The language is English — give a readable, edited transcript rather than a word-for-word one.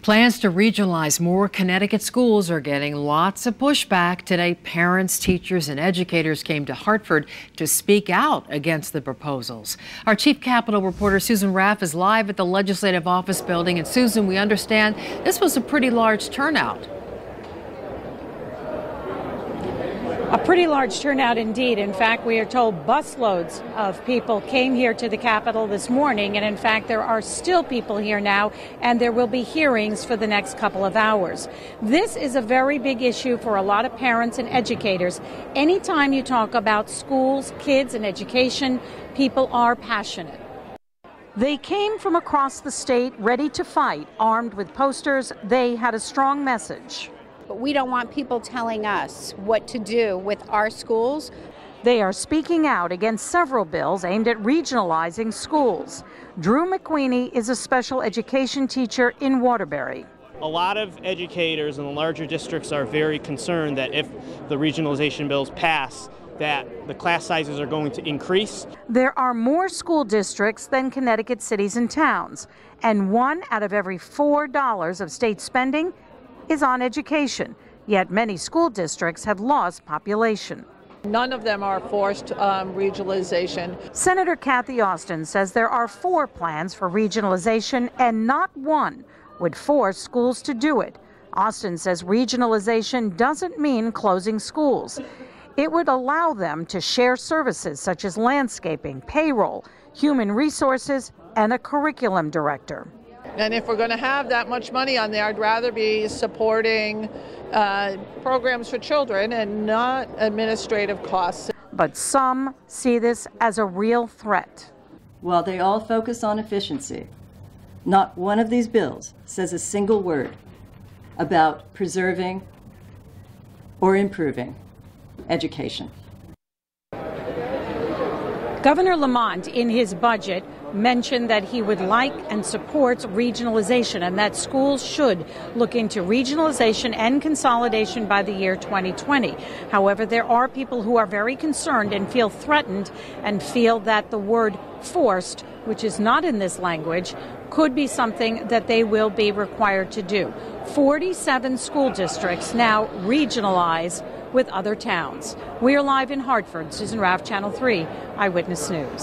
Plans to regionalize more Connecticut schools are getting lots of pushback. Today, parents, teachers, and educators came to Hartford to speak out against the proposals. Our chief Capitol reporter Susan Raff is live at the Legislative Office building. And Susan, we understand this was a pretty large turnout. A pretty large turnout indeed. In fact, we are told busloads of people came here to the Capitol this morning, and in fact, there are still people here now, and there will be hearings for the next couple of hours. This is a very big issue for a lot of parents and educators. Anytime you talk about schools, kids, and education, people are passionate. They came from across the state ready to fight, armed with posters. They had a strong message. But we don't want people telling us what to do with our schools. They are speaking out against several bills aimed at regionalizing schools. Drew McQueenie is a special education teacher in Waterbury. A lot of educators in the larger districts are very concerned that if the regionalization bills pass, that the class sizes are going to increase. There are more school districts than Connecticut cities and towns, and 1 out of every $4 of state spending is on education, yet many school districts have lost population. None of them are forced regionalization. Senator Kathy Austin says there are 4 plans for regionalization and not one would force schools to do it. Austin says regionalization doesn't mean closing schools. It would allow them to share services such as landscaping, payroll, human resources, and a curriculum director. And if we're going to have that much money on there, I'd rather be supporting programs for children and not administrative costs. But some see this as a real threat. While they all focus on efficiency, not one of these bills says a single word about preserving or improving education. Governor Lamont, in his budget, mentioned that he would like and supports regionalization and that schools should look into regionalization and consolidation by the year 2020. However, there are people who are very concerned and feel threatened and feel that the word forced, which is not in this language, could be something that they will be required to do. 47 school districts now regionalize with other towns. We are live in Hartford. Susan Raff, Channel 3 Eyewitness News.